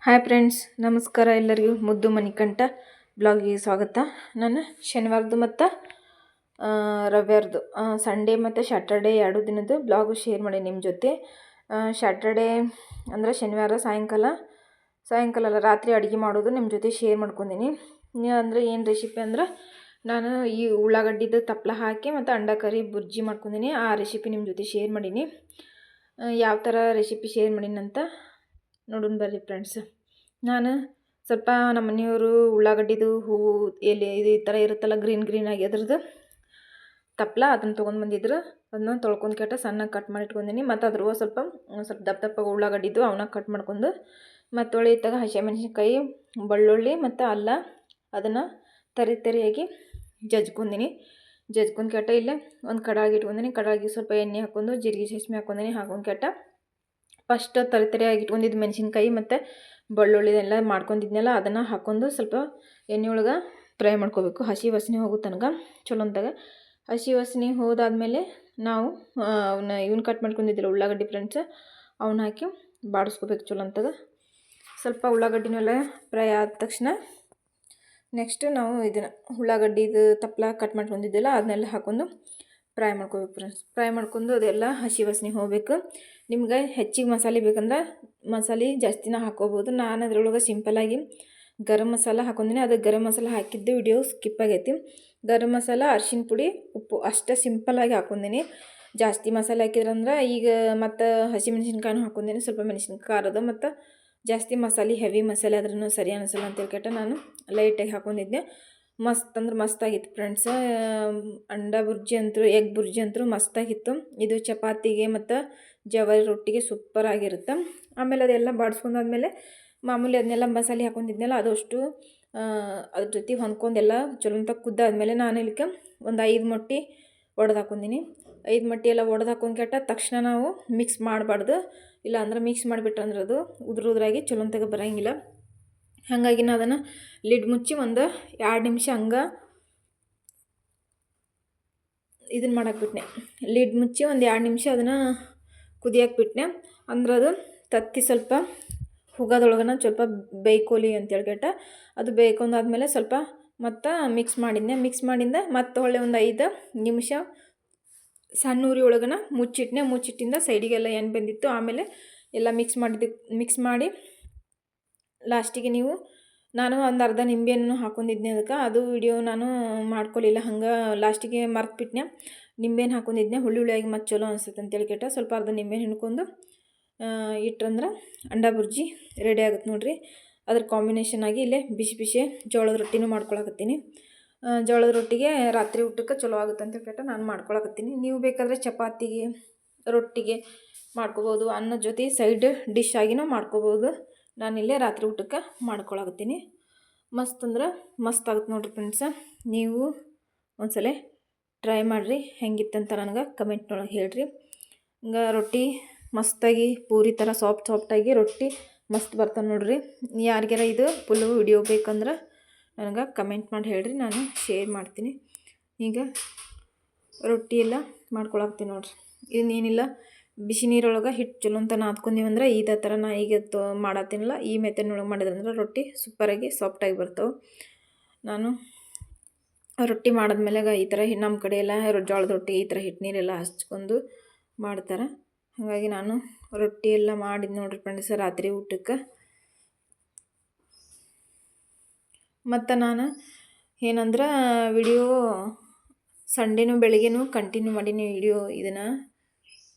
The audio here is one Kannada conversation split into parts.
ಹಾಯ್ ಫ್ರೆಂಡ್ಸ್, ನಮಸ್ಕಾರ ಎಲ್ಲರಿಗೂ. ಮುದ್ದು ಮಣಿಕಂಠ ಬ್ಲಾಗಿಗೆ ಸ್ವಾಗತ. ನಾನು ಶನಿವಾರದ್ದು ಮತ್ತು ರವಿವಾರದ್ದು ಸಂಡೇ ಮತ್ತು ಸ್ಯಾಟರ್ಡೇ 2 ದಿನದ್ದು ಬ್ಲಾಗು ಶೇರ್ ಮಾಡಿ ನಿಮ್ಮ ಜೊತೆ. ಸ್ಯಾಟರ್ಡೇ ಅಂದರೆ ಶನಿವಾರ ಸಾಯಂಕಾಲ ಅಲ್ಲ, ರಾತ್ರಿ ಅಡುಗೆ ಮಾಡೋದು ನಿಮ್ಮ ಜೊತೆ ಶೇರ್ ಮಾಡ್ಕೊಂಡೀನಿ. ಅಂದರೆ ಏನು ರೆಸಿಪಿ ಅಂದ್ರೆ, ನಾನು ಈ ಉಳ್ಳಾಗಡ್ಡಿದು ತಪ್ಪಲ ಹಾಕಿ ಮತ್ತು ಅಂಡಕರಿ ಬುರ್ಜಿ ಮಾಡ್ಕೊಂಡೀನಿ. ಆ ರೆಸಿಪಿ ನಿಮ್ಮ ಜೊತೆ ಶೇರ್ ಮಾಡೀನಿ. ಯಾವ ಥರ ರೆಸಿಪಿ ಶೇರ್ ಮಾಡೀನಂತ ನೋಡೋಣ ಬರ್ರಿ ಫ್ರೆಂಡ್ಸ್. ನಾನು ಸ್ವಲ್ಪ ನಮ್ಮ ಮನೆಯವರು ಉಳ್ಳಾಗಡ್ಡಿದು ಹೂವು ಎಲೆ ಇದು ಈ ಥರ ಇರುತ್ತಲ್ಲ, ಗ್ರೀನ್ ಆಗಿ ಅದ್ರದ್ದು ತಪ್ಪಲ ಅದನ್ನು ತೊಗೊಂಡು ಬಂದಿದ್ರು. ಅದನ್ನ ತೊಳ್ಕೊಂಡು ಕೆಟ್ಟ ಸಣ್ಣಗೆ ಕಟ್ ಮಾಡಿ ಇಟ್ಕೊಂಡೀನಿ. ಮತ್ತು ಅದ್ರ ಸ್ವಲ್ಪ ದಪ್ಪ ಉಳ್ಳಾಗಡ್ಡಿದ್ದು ಅವನ್ನ ಕಟ್ ಮಾಡ್ಕೊಂಡು, ಮತ್ತು ಇತ್ತಾಗ ಹಸಿಮೆಣ್ಸಿನ್ಕಾಯಿ, ಬೆಳ್ಳುಳ್ಳಿ ಮತ್ತು ಅಲ್ಲ ಅದನ್ನು ತರಿಯಾಗಿ ಜಜ್ಕೊಂಡೀನಿ. ಜಜ್ಕೊಂಡು ಕೆಟ್ಟ ಇಲ್ಲೇ ಒಂದು ಕಡಾಗಿ ಇಟ್ಕೊಂಡೀನಿ. ಕಡಾಗಿ ಸ್ವಲ್ಪ ಎಣ್ಣೆ ಹಾಕ್ಕೊಂಡು ಜೀರಿಗೆ ಸಾಸ್ಮೆ ಹಾಕ್ಕೊಂಡೀನಿ. ಹಾಕೊಂಡು ಕೆಟ್ಟ ಫಸ್ಟ್ ತರಿಯಾಗಿ ಇಟ್ಕೊಂಡಿದ್ದು ಮೆಣಸಿನ್ಕಾಯಿ ಮತ್ತು ಬೆಳ್ಳುಳ್ಳಿದೆಲ್ಲ ಮಾಡ್ಕೊಂಡಿದ್ನೆಲ್ಲ ಅದನ್ನು ಹಾಕ್ಕೊಂಡು ಸ್ವಲ್ಪ ಎಣ್ಣೆ ಒಳಗೆ ಫ್ರೈ ಮಾಡ್ಕೋಬೇಕು. ಹಸಿ ವಾಸನೆ ಹೋಗೋ ತನಕ ಚಲೋ ಅಂತಾಗ. ಹಸಿ ವಾಸನೆ ಹೋದಾದ್ಮೇಲೆ ನಾವು ಇವನ್ನ ಕಟ್ ಮಾಡ್ಕೊಂಡಿದ್ದಿಲ್ಲ ಉಳ್ಳಾಗಡ್ಡಿ ಫ್ರೆಂಡ್ಸ್, ಅವನ್ನ ಹಾಕಿ ಬಾಡಿಸ್ಕೋಬೇಕು ಚಲೋ ಅಂತಾಗ. ಸ್ವಲ್ಪ ಉಳ್ಳಾಗಡ್ಡಿನೆಲ್ಲ ಫ್ರೈ ಆದ ತಕ್ಷಣ ನೆಕ್ಸ್ಟ್ ನಾವು ಇದನ್ನು ಉಳ್ಳಾಗಡ್ಡಿದು ತಪ್ಪಲ ಕಟ್ ಮಾಡ್ಕೊಂಡಿದ್ದಿಲ್ಲ ಅದನ್ನೆಲ್ಲ ಹಾಕ್ಕೊಂಡು ಫ್ರೈ ಮಾಡ್ಕೋಬೇಕು ಫ್ರೆಂಡ್ಸ್. ಫ್ರೈ ಮಾಡ್ಕೊಂಡು ಅದೆಲ್ಲ ಹಸಿ ವಾಸನೆ ಹೋಗಬೇಕು. ನಿಮ್ಗೆ ಹೆಚ್ಚಿಗೆ ಮಸಾಲೆ ಬೇಕಂದ್ರೆ ಮಸಾಲೆ ಜಾಸ್ತಿನ ಹಾಕ್ಕೋಬೋದು. ನಾನು ಅದ್ರೊಳಗೆ ಸಿಂಪಲ್ಲಾಗಿ ಗರಂ ಮಸಾಲ ಹಾಕ್ಕೊಂಡಿನಿ. ಅದು ಗರಂ ಮಸಾಲ ಹಾಕಿದ್ದು ವಿಡಿಯೋ ಸ್ಕಿಪ್ ಆಗೈತಿ. ಗರಂ ಮಸಾಲ, ಅರಿಶಿನ ಪುಡಿ, ಉಪ್ಪು ಅಷ್ಟೇ ಸಿಂಪಲ್ಲಾಗಿ ಹಾಕ್ಕೊಂಡಿನಿ. ಜಾಸ್ತಿ ಮಸಾಲೆ ಹಾಕಿದ್ರಂದ್ರೆ ಈಗ ಮತ್ತು ಹಸಿಮೆಣ್ಸಿನ್ಕಾಯಿನೂ ಹಾಕ್ಕೊಂಡಿನಿ. ಸ್ವಲ್ಪ ಮೆಣಸಿನ್ಕಾಯಿ ಖಾರದ ಮತ್ತು ಜಾಸ್ತಿ ಮಸಾಲೆ ಹೆವಿ ಮಸಾಲೆ ಆದ್ರೂ ಸರಿ ಅನಿಸಲ್ಲ ಅಂತ ಹೇಳ್ಕೆಟ್ಟ ನಾನು ಲೈಟಾಗಿ ಹಾಕ್ಕೊಂಡಿದ್ದೆ. ಮಸ್ತ್ ಅಂದ್ರೆ ಮಸ್ತಾಗಿತ್ತು ಫ್ರೆಂಡ್ಸ್. ಅಂಡ ಬುರ್ಜಿ ಅಂತೂ, ಎಗ್ ಬುರ್ಜಿ ಅಂತೂ ಮಸ್ತಾಗಿತ್ತು. ಇದು ಚಪಾತಿಗೆ ಮತ್ತು ಜವಾರಿ ರೊಟ್ಟಿಗೆ ಸೂಪರ್ ಆಗಿರುತ್ತೆ. ಆಮೇಲೆ ಅದೆಲ್ಲ ಬಾಡಿಸ್ಕೊಂಡಾದ್ಮೇಲೆ ಮಾಮೂಲಿ ಅದನ್ನೆಲ್ಲ ಮಸಾಲೆ ಹಾಕ್ಕೊಂಡಿದ್ನೆಲ್ಲ ಅದಷ್ಟು ಅದ್ರ ಜೊತೆ ಹೊಂದ್ಕೊಂಡೆಲ್ಲ ಚಲೋ ಅಂತ ಕುದ್ದಾದ್ಮೇಲೆ ನಾನು ಇಲ್ಲಿಗೆ ಒಂದು 5 ಮೊಟ್ಟೆ ಒಡೆದು ಹಾಕ್ಕೊಂಡಿನಿ. 5 ಮೊಟ್ಟೆ ಎಲ್ಲ ಒಡೆದು ಹಾಕೊಂಡು ಕೆಟ್ಟ ತಕ್ಷಣ ನಾವು ಮಿಕ್ಸ್ ಮಾಡಬಾರ್ದು. ಇಲ್ಲ ಅಂದ್ರೆ ಮಿಕ್ಸ್ ಮಾಡಿಬಿಟ್ರಂದ್ರೆ ಅದು ಉದುರಾಗಿ ಚಲೋ ಅಂತಾಗ ಬರೋಂಗಿಲ್ಲ. ಹಾಗಾಗಿ ನಾನು ಅದನ್ನು ಲಿಡ್ ಮುಚ್ಚಿ ಒಂದು 2 ನಿಮಿಷ ಹಂಗೆ ಇದನ್ನು ಮಾಡಾಕ್ಬಿಟ್ನೆ. ಲಿಡ್ ಮುಚ್ಚಿ ಒಂದು 2 ನಿಮಿಷ ಅದನ್ನು ಕುದಿಯಾಕ್ಬಿಟ್ನೆ. ಅಂದ್ರೆ ಅದು ತತ್ತಿ ಸ್ವಲ್ಪ ಹುಗದೊಳಗನ ಸ್ವಲ್ಪ ಬೇಯ್ಕೋಲಿ ಅಂತೇಳ್ಕೆಟ್ಟ ಅದು ಬೇಯ್ಕೊಂಡಾದ್ಮೇಲೆ ಸ್ವಲ್ಪ ಮತ್ತು ಮಿಕ್ಸ್ ಮಾಡಿಂದ ಮತ್ತು ಹೊಳ್ಳೆ ಒಂದು 5 ನಿಮಿಷ ಸಣ್ಣ ಉರಿ ಒಳಗನ ಮುಚ್ಚಿಟ್ಟಿಂದ ಸೈಡಿಗೆಲ್ಲ ಏನು ಬಂದಿತ್ತು. ಆಮೇಲೆ ಎಲ್ಲ ಮಿಕ್ಸ್ ಮಾಡಿ ಲಾಸ್ಟಿಗೆ ನಾನು ಒಂದು ಅರ್ಧ ನಿಂಬೆಹಣ್ಣು ಹಾಕ್ಕೊಂಡಿದ್ದೆ ಅದಕ್ಕೆ. ಅದು ವಿಡಿಯೋ ನಾನು ಮಾಡ್ಕೊಳ್ಳಿಲ್ಲ, ಹಂಗೆ ಲಾಸ್ಟಿಗೆ ಮರ್ತ್ಬಿಟ್ನೆ. ನಿಂಬೆಹಣ್ಣು ಹಾಕ್ಕೊಂಡಿದ್ದೆ ಹುಳಿಯಾಗಿ ಮತ್ತು ಚಲೋ ಅನಿಸುತ್ತೆ ಅಂತೇಳಿ ಕೆಟ್ಟ ಸ್ವಲ್ಪ ಅರ್ಧ ನಿಂಬೆಹಣ್ಣು ಹಿಂಡ್ಕೊಂಡು ಇಟ್ರಂದ್ರೆ ಅಂಡಾ ಬುರ್ಜಿ ರೆಡಿ ಆಗುತ್ತೆ ನೋಡಿರಿ. ಅದ್ರ ಕಾಂಬಿನೇಷನ್ ಆಗಿ ಇಲ್ಲೇ ಬಿಸಿ ಜೋಳದ ರೊಟ್ಟಿನೂ ಮಾಡ್ಕೊಳಕತ್ತೀನಿ. ಜೋಳದ ರೊಟ್ಟಿಗೆ ರಾತ್ರಿ ಊಟಕ್ಕೆ ಚಲೋ ಆಗುತ್ತೆ ಅಂತ ಕೆಟ್ಟ ನಾನು ಮಾಡ್ಕೊಳಕತ್ತೀನಿ. ನೀವು ಬೇಕಾದರೆ ಚಪಾತಿಗೆ ರೊಟ್ಟಿಗೆ ಮಾಡ್ಕೋಬೋದು, ಅನ್ನದ ಜೊತೆ ಸೈಡ್ ಡಿಶ್ ಆಗಿನೂ ಮಾಡ್ಕೋಬೋದು. ನಾನಿಲ್ಲೇ ರಾತ್ರಿ ಊಟಕ್ಕೆ ಮಾಡ್ಕೊಳಕತ್ತೀನಿ. ಮಸ್ತ್ ಅಂದ್ರೆ ಮಸ್ತ್ ಆಗುತ್ತೆ ನೋಡಿರಿ ಫ್ರೆಂಡ್ಸ. ನೀವು ಒಂದ್ಸಲ ಟ್ರೈ ಮಾಡಿರಿ, ಹೆಂಗಿತ್ತಂತ ನನಗೆ ಕಮೆಂಟ್ನೊಳಗೆ ಹೇಳ್ರಿ. ಹಂಗೆ ರೊಟ್ಟಿ ಮಸ್ತಾಗಿ ಪೂರಿ ಥರ ಸಾಫ್ಟಾಗಿ ರೊಟ್ಟಿ ಮಸ್ತ್ ಬರ್ತಾವೆ ನೋಡ್ರಿ. ಯಾರಿಗಾರ ಇದು ಫುಲ್ಲು ವಿಡಿಯೋ ಬೇಕಂದ್ರೆ ನನಗೆ ಕಮೆಂಟ್ ಮಾಡಿ ಹೇಳ್ರಿ, ನಾನು ಶೇರ್ ಮಾಡ್ತೀನಿ. ಈಗ ರೊಟ್ಟಿ ಎಲ್ಲ ಮಾಡ್ಕೊಳಕ್ತೀನಿ ನೋಡ್ರಿ. ಇನ್ನೇನಿಲ್ಲ, ಬಿಸಿ ನೀರೊಳಗೆ ಹಿಟ್ಟು ಚಲೋ ಅಂತ ನಾದ್ಕೊಂಡೀವಂದ್ರೆ ಇದೇ ಥರ ನಾ ಈಗ ಮಾಡತ್ತೀನಲ್ಲ ಈ ಮೆಥಡ್ನೊಳಗೆ ಮಾಡಿದ್ರಂದ್ರೆ ರೊಟ್ಟಿ ಸೂಪರಾಗಿ ಸಾಫ್ಟಾಗಿ ಬರ್ತಾವೆ. ನಾನು ರೊಟ್ಟಿ ಮಾಡಿದ್ಮೇಲೆ ಈ ಥರ ನಮ್ಮ ಕಡೆ ಎಲ್ಲ ಜೋಳದ ರೊಟ್ಟಿ ಈ ಥರ ಹಿಟ್ಟು ನೀರೆಲ್ಲ ಹಚ್ಕೊಂಡು ಮಾಡ್ತಾರೆ. ಹಾಗಾಗಿ ನಾನು ರೊಟ್ಟಿ ಎಲ್ಲ ಮಾಡಿದ್ದು ನೋಡ್ರಿ ಫ್ರೆಂಡ್ಸ್ ರಾತ್ರಿ ಊಟಕ್ಕೆ. ಮತ್ತು ನಾನು ಏನಂದ್ರೆ ವಿಡಿಯೋ ಸಂಡೇನೂ ಬೆಳಿಗ್ಗೆನೂ ಕಂಟಿನ್ಯೂ ಮಾಡೀನಿ ವಿಡಿಯೋ. ಇದನ್ನು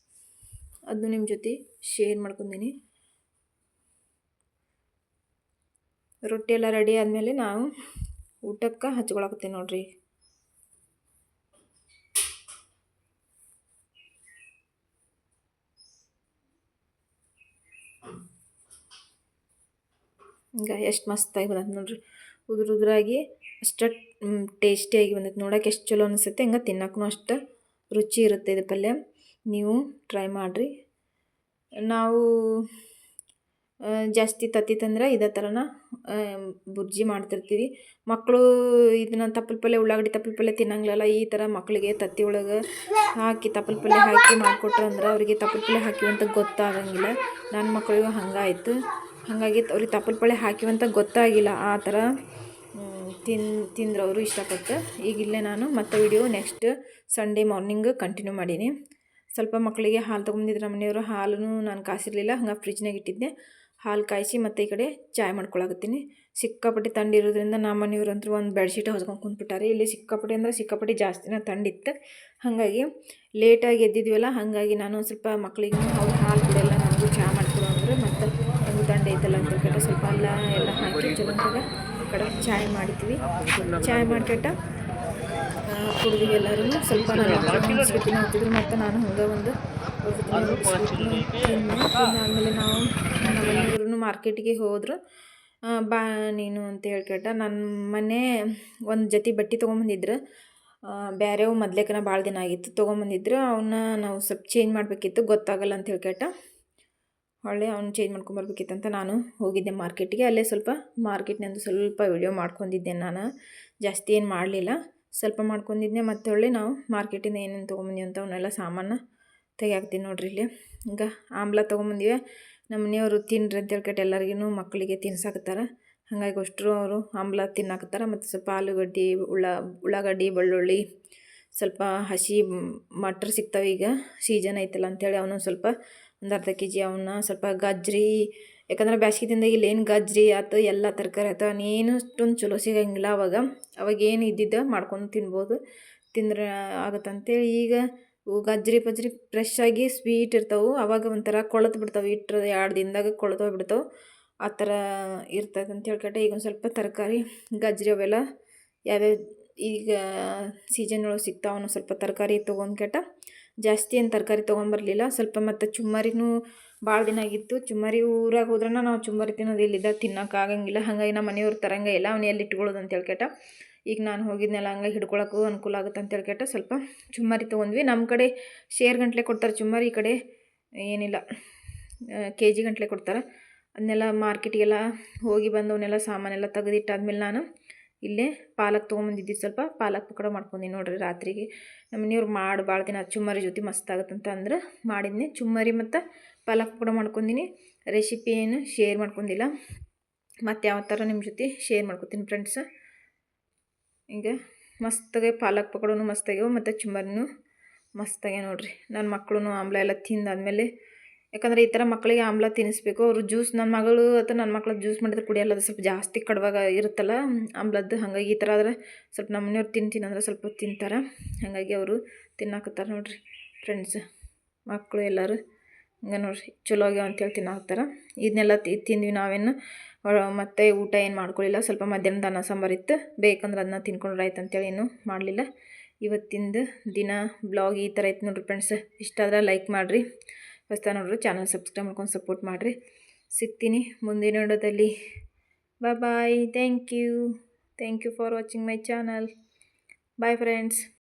ಅದು ನಿಮ್ಮ ಜೊತೆ ಶೇರ್ ಮಾಡ್ಕೊಂಡೀನಿ. ರೊಟ್ಟಿ ಎಲ್ಲ ರೆಡಿ ಆದಮೇಲೆ ನಾವು ಊಟಕ್ಕೆ ಹಚ್ಕೊಳಕತ್ತೀನಿ ನೋಡ್ರಿ. ಹಿಂಗೆ ಎಷ್ಟು ಮಸ್ತಾಗಿ ಬಂದೈತೆ ನೋಡ್ರಿ, ಉದುರಾಗಿ ಅಷ್ಟು ಟೇಸ್ಟಿಯಾಗಿ ಬಂದೈತೆ. ನೋಡೋಕೆ ಎಷ್ಟು ಚಲೋ ಅನಿಸುತ್ತೆ, ಹಂಗೆ ತಿನ್ನೋಕ್ಕೂ ಅಷ್ಟು ರುಚಿ ಇರುತ್ತೆ ಇದು ಪಲ್ಯ. ನೀವು ಟ್ರೈ ಮಾಡಿರಿ. ನಾವು ಜಾಸ್ತಿ ತತ್ತಿ ತಂದ್ರೆ ಇದೇ ಥರನ ಬುರ್ಜಿ ಮಾಡ್ತಿರ್ತೀವಿ. ಮಕ್ಕಳು ಇದನ್ನ ತಪ್ಪಲ ಪಲ್ಯ, ಉಳ್ಳಾಗಡ್ಡಿ ತಪ್ಪಲ ಪಲ್ಯ ತಿನ್ನಂಗಿಲ್ಲ. ಈ ಥರ ಮಕ್ಕಳಿಗೆ ತತ್ತಿ ಒಳಗೆ ಹಾಕಿ ತಪ್ಪಲ ಪಲ್ಯ ಹಾಕಿ ಮಾಡಿಕೊಟ್ರಂದ್ರೆ ಅವರಿಗೆ ತಪ್ಪಲ ಪಲ್ಯ ಹಾಕಿವಂತ ಗೊತ್ತಾಗಂಗಿಲ್ಲ. ನನ್ನ ಮಕ್ಕಳಿಗೂ ಹಂಗಾಯ್ತು. ಹಾಗಾಗಿ ಅವ್ರಿಗೆ ತಪ್ಪಲು ಪಳೆ ಹಾಕಿವಂತ ಗೊತ್ತಾಗಿಲ್ಲ. ಆ ಥರ ತಿಂದ್ರು ಅವರು ಇಷ್ಟಪಟ್ಟು. ಈಗ ಇಲ್ಲೇ ನಾನು ಮತ್ತೆ video next Sunday morning continue ಮಾಡೀನಿ. ಸ್ವಲ್ಪ ಮಕ್ಕಳಿಗೆ ಹಾಲು ತೊಗೊಂಡಿದ್ರು ನಮ್ಮ ಮನೆಯವರು. ಹಾಲು ನಾನು ಕಾಸಿರಲಿಲ್ಲ, ಹಂಗೆ ಫ್ರಿಜ್ನಾಗ ಇಟ್ಟಿದ್ದೆ. ಹಾಲು ಕಾಯಿಸಿ ಮತ್ತು ಈ ಕಡೆ ಚಾಯ್ ಮಾಡ್ಕೊಳಕತ್ತೀನಿ. ಸಿಕ್ಕಾಪಟ್ಟೆ ತಂಡಿರೋದ್ರಿಂದ ನಮ್ಮ ಮನೆಯವ್ರು ಅಂತೂ ಒಂದು ಬೆಡ್ಶೀಟ್ ಹೊಸ್ಕೊಂಡು ಕುಂತ್ಬಿಟ್ಟಾರೆ. ಇಲ್ಲಿ ಸಿಕ್ಕಾಪಟ್ಟೆ ಅಂದರೆ ಸಿಕ್ಕಾಪಟ್ಟೆ ಜಾಸ್ತಿನ ತಂಡಿತ್ತು. ಹಾಗಾಗಿ ಲೇಟಾಗಿ ಎದ್ದಿದ್ವಲ್ಲ, ಹಾಗಾಗಿ ನಾನು ಸ್ವಲ್ಪ ಮಕ್ಕಳಿಗೂ ಅವ್ರು ಹಾಲು ಕುಡಿಯಲ್ಲ, ನನಗೂ ಚಹಾ ಮಾಡಿಕೊಡು ಅಂದ್ರೆ ಮತ್ತು ಹೆಂಗೂ ತಂಡ ಐತಲ್ಲ ಅಂತ ಹೇಳ್ಬಿಟ್ಟು ಸ್ವಲ್ಪ ಅಲ್ಲ ಎಲ್ಲ ಹಾಕಿ ಚಲೋ ಈ ಕಡೆ ಚಾಯ್ ಮಾಡಿದ್ವಿ. ಚಾಯ್ ಮಾಡ್ಕೊಟ್ಟ ಕುಡಿದ್ವಿ ಎಲ್ಲರೂ. ಸ್ವಲ್ಪ ನಾನು ಬಿಸ್ಕಿಟ್ಟಿನ ಹಾಕ್ತಿದ್ರು ಮತ್ತು ನಾನು ಹಂಗೆ ಒಂದು ಆದಮೇಲೆ ನಾವು ನಮ್ಮ ಮನೆಯವ್ರೂ ಮಾರ್ಕೆಟಿಗೆ ಹೋದರು. ಬಾ ನೀನು ಅಂತ ಹೇಳ್ಕೊಟ್ಟ. ನನ್ನ ಮನೆ ಒಂದು ಜೊತೆ ಬಟ್ಟೆ ತೊಗೊಂಬಂದಿದ್ರು, ಬೇರೆವು ಮೊದ್ಲೇಕನ ಭಾಳ ದಿನ ಆಗಿತ್ತು ತೊಗೊಂಬಂದಿದ್ರು. ಅವನ್ನ ನಾವು ಸ್ವಲ್ಪ ಚೇಂಜ್ ಮಾಡಬೇಕಿತ್ತು, ಗೊತ್ತಾಗಲ್ಲ ಅಂತ ಹೇಳ್ಕೊಟ್ಟ. ಹೊಳ್ಳೆ ಅವ್ನು ಚೇಂಜ್ ಮಾಡ್ಕೊಂಬರ್ಬೇಕಿತ್ತಂತ ನಾನು ಹೋಗಿದ್ದೆ ಮಾರ್ಕೆಟಿಗೆ. ಅಲ್ಲೇ ಸ್ವಲ್ಪ ಮಾರ್ಕೆಟ್ನಂದು ಸ್ವಲ್ಪ ವಿಡಿಯೋ ಮಾಡ್ಕೊಂಡಿದ್ದೆ ನಾನು, ಜಾಸ್ತಿ ಏನು ಮಾಡಲಿಲ್ಲ, ಸ್ವಲ್ಪ ಮಾಡ್ಕೊಂಡಿದ್ದೆ. ಮತ್ತು ಹೊಳ್ಳಿ ನಾವು ಮಾರ್ಕೆಟಿಂದ ಏನೇನು ತೊಗೊಂಬಂದಿವಿ ಅಂತ ಅವನ್ನೆಲ್ಲ ಸಾಮಾನು ತೆಗಿಯಾಕ್ತೀನಿ ನೋಡ್ರಿ. ಇಲ್ಲಿ ಈಗ ಆಮ್ಲ ತೊಗೊಂಬಂದಿವೆ. ನಮ್ಮ ಮನೆಯವರು ತಿನ್ನಿರಿ ಅಂತ ಹೇಳ್ಕೊಟ್ಟು ಎಲ್ಲರಿಗೂ ಮಕ್ಕಳಿಗೆ ತಿನ್ಸಾಕತ್ತಾರೆ. ಹಾಗಾಗಿ ಅಷ್ಟರು ಅವರು ಆಮ್ಲ ತಿನ್ನಾಕತ್ತಾರೆ. ಮತ್ತು ಸ್ವಲ್ಪ ಆಲೂಗಡ್ಡೆ, ಉಳ್ಳಾಗಡ್ಡಿ, ಬೆಳ್ಳುಳ್ಳಿ, ಸ್ವಲ್ಪ ಹಸಿ ಮಟ್ರ್ ಸಿಗ್ತಾವೆ, ಈಗ ಸೀಸನ್ ಐತಲ್ಲ ಅಂಥೇಳಿ ಅವನು ಸ್ವಲ್ಪ ಒಂದು ಅರ್ಧ ಕೆಜಿ ಅವನ್ನ, ಸ್ವಲ್ಪ ಗಜ್ರಿ, ಯಾಕಂದ್ರೆ ಬ್ಯಾಸ್ಗೆ ದಿನದಾಗ ಇಲ್ಲಿ ಏನು ಗಜ್ರಿ ಆಯ್ತು ಎಲ್ಲ ತರಕಾರಿ ಆಯ್ತು ಏನು ಅಷ್ಟೊಂದು ಚಲೋ ಸಿಗೋಂಗಿಲ್ಲ. ಅವಾಗೇನು ಇದ್ದಿದ್ದು ಮಾಡ್ಕೊಂಡು ತಿನ್ಬೋದು, ತಿಂದ್ರೆ ಆಗುತ್ತಂತೇಳಿ ಈಗ ಗಜ್ರಿ ಪಜ್ರಿ ಫ್ರೆಶ್ ಆಗಿ ಸ್ವೀಟ್ ಇರ್ತಾವೆ. ಅವಾಗ ಒಂಥರ ಕೊಳತು ಬಿಡ್ತಾವೆ, ಇಟ್ಟರೆ 2 ದಿನದಾಗ ಕೊಳತು ಬಿಡ್ತಾವೆ. ಆ ಥರ ಇರ್ತದೆ ಅಂತ ಹೇಳ್ಕೊಟ್ಟೆ. ಈಗ ಒಂದು ಸ್ವಲ್ಪ ತರಕಾರಿ ಗಜ್ರಿ ಅವೆಲ್ಲ ಯಾವ್ಯಾವ ಈಗ ಸೀಸನ್ ಒಳಗೆ ಸಿಗ್ತಾವನು ಸ್ವಲ್ಪ ತರಕಾರಿ ತೊಗೊಂಡ್ಕೆಟ್ಟ. ಜಾಸ್ತಿ ಏನು ತರಕಾರಿ ತೊಗೊಂಬರಲಿಲ್ಲ. ಸ್ವಲ್ಪ ಮತ್ತು ಚುಮ್ಮರಿನೂ ಭಾಳ ದಿನ ಆಗಿತ್ತು. ಚುಮ್ಮರಿ ಊರಾಗ ಹೋದ್ರೆ ನಾವು ಚುಮ್ಮರಿ ತಿನ್ನೋದು, ಇಲ್ಲಿದ್ದಾಗ ತಿನ್ನೋಕ್ಕಾಗಂಗಿಲ್ಲ. ಹಾಗಾಗಿ ನಮ್ಮ ಮನೆಯವ್ರು ತರಂಗೆ ಇಲ್ಲ, ಅವನು ಎಲ್ಲಿ ಇಟ್ಕೊಳ್ಳೋದು ಅಂತ ಹೇಳ್ಕೊಟ್ಟ. ಈಗ ನಾನು ಹೋಗಿದ್ನೆಲ್ಲ ಹಂಗೆ ಹಿಡ್ಕೊಳಕ್ಕೂ ಅನುಕೂಲ ಆಗುತ್ತೆ ಅಂತ ಹೇಳ್ಕೊಟ್ಟ ಸ್ವಲ್ಪ ಚುಮ್ಮರಿ ತೊಗೊಂಡ್ವಿ. ನಮ್ಮ ಕಡೆ ಶೇರ್ ಗಂಟ್ಲೆ ಕೊಡ್ತಾರೆ ಚುಮ್ಮರಿ, ಈ ಕಡೆ ಏನಿಲ್ಲ ಕೆ ಜಿ ಗಂಟ್ಲೆ ಕೊಡ್ತಾರೆ. ಅದನ್ನೆಲ್ಲ ಮಾರ್ಕೆಟಿಗೆಲ್ಲ ಹೋಗಿ ಬಂದವನ್ನೆಲ್ಲ ಸಾಮಾನೆಲ್ಲ ತೆಗೆದಿಟ್ಟಾದ್ಮೇಲೆ ನಾನು ಇಲ್ಲೇ ಪಾಲಕ್ ತೊಗೊಂಬಂದಿದ್ದೆ. ಸ್ವಲ್ಪ ಪಾಲಕ್ ಪಕೋಡ ಮಾಡ್ಕೊಂಡಿ ನೋಡ್ರಿ ರಾತ್ರಿಗೆ. ನಮ್ಮ ಮನೆಯವ್ರು ಮಾಡಿ ಭಾಳ ದಿನ ಚುಮ್ಮರಿ ಜೊತೆ ಮಸ್ತ್ ಆಗುತ್ತಂತ ಅಂದ್ರೆ ಮಾಡಿದ್ನಿ. ಚುಮ್ಮರಿ ಮತ್ತು ಪಾಲಕ್ ಪಕೋಡ ಮಾಡ್ಕೊಂದಿನಿ. ರೆಸಿಪಿ ಏನು ಶೇರ್ ಮಾಡ್ಕೊಂಡಿಲ್ಲ, ಮತ್ತು ಯಾವ ಥರ ನಿಮ್ಮ ಜೊತೆ ಶೇರ್ ಮಾಡ್ಕೊತೀನಿ ಫ್ರೆಂಡ್ಸ್. ಈಗ ಮಸ್ತಾಗೆ ಪಾಲಕ್ ಪಕೋಡನು ಮಸ್ತಾಗ್ಯವು ಮತ್ತು ಚುಮ್ಮರಿನೂ ಮಸ್ತಾಗೆ ನೋಡ್ರಿ. ನನ್ನ ಮಕ್ಕಳು ಆಮ್ಲ ಎಲ್ಲ ತಿಂದಾದ್ಮೇಲೆ, ಯಾಕಂದರೆ ಈ ಥರ ಮಕ್ಕಳಿಗೆ ಆಮ್ಲ ತಿನ್ನಿಸ್ಬೇಕು. ಅವರು ಜ್ಯೂಸ್, ನನ್ನ ಮಗಳು ಅಥವಾ ನನ್ನ ಮಕ್ಳು ಜ್ಯೂಸ್ ಮಾಡಿದ್ರೆ ಕುಡಿಯಲ್ಲ, ಅದು ಸ್ವಲ್ಪ ಜಾಸ್ತಿ ಕಡುವಾಗ ಇರುತ್ತಲ್ಲ ಆಮ್ಲದ್ದು. ಹಾಗಾಗಿ ಈ ಥರ ಆದರೆ ಸ್ವಲ್ಪ ನಮ್ಮ ಮನೆಯವ್ರು ತಿಂತೀನಂದ್ರೆ ಸ್ವಲ್ಪ ತಿಂತಾರೆ. ಹಾಗಾಗಿ ಅವರು ತಿನ್ನಾಕತ್ತಾರೆ ನೋಡ್ರಿ ಫ್ರೆಂಡ್ಸ್. ಮಕ್ಕಳು ಎಲ್ಲರೂ ಹಂಗೆ ನೋಡ್ರಿ ಚಲೋ ಆಗ್ಯಾವ ಅಂತೇಳಿ ತಿನ್ನಾಕತ್ತಾರೆ. ಇದನ್ನೆಲ್ಲ ತಿಂದ್ವಿ ನಾವೇನು. ಮತ್ತು ಊಟ ಏನು ಮಾಡ್ಕೊಳ್ಳಿಲ್ಲ. ಸ್ವಲ್ಪ ಮಧ್ಯಾಹ್ನದ ಅನ್ನ ಸಾಂಬಾರು ಇತ್ತು, ಬೇಕಂದ್ರೆ ಅದನ್ನ ತಿನ್ಕೊಂಡ್ರೆ ಆಯ್ತು ಅಂತೇಳಿ ಏನೂ ಮಾಡಲಿಲ್ಲ. ಇವತ್ತಿಂದು ದಿನ ಬ್ಲಾಗ್ ಈ ಥರ ಇತ್ತು ನೋಡ್ರಿ ಫ್ರೆಂಡ್ಸ್. ಇಷ್ಟ ಆದ್ರೆ ಲೈಕ್ ಮಾಡಿರಿ, ಹೊಸ್ತಾ ನೋಡ್ರಿ ಚಾನಲ್ ಸಬ್ಸ್ಕ್ರೈಬ್ ಮಾಡ್ಕೊಂಡು ಸಪೋರ್ಟ್ ಮಾಡಿರಿ. ಸಿಗ್ತೀನಿ ಮುಂದಿನ ವಿಡಿಯೋದಲ್ಲಿ. Bye. Thank you for watching my channel. Bye friends.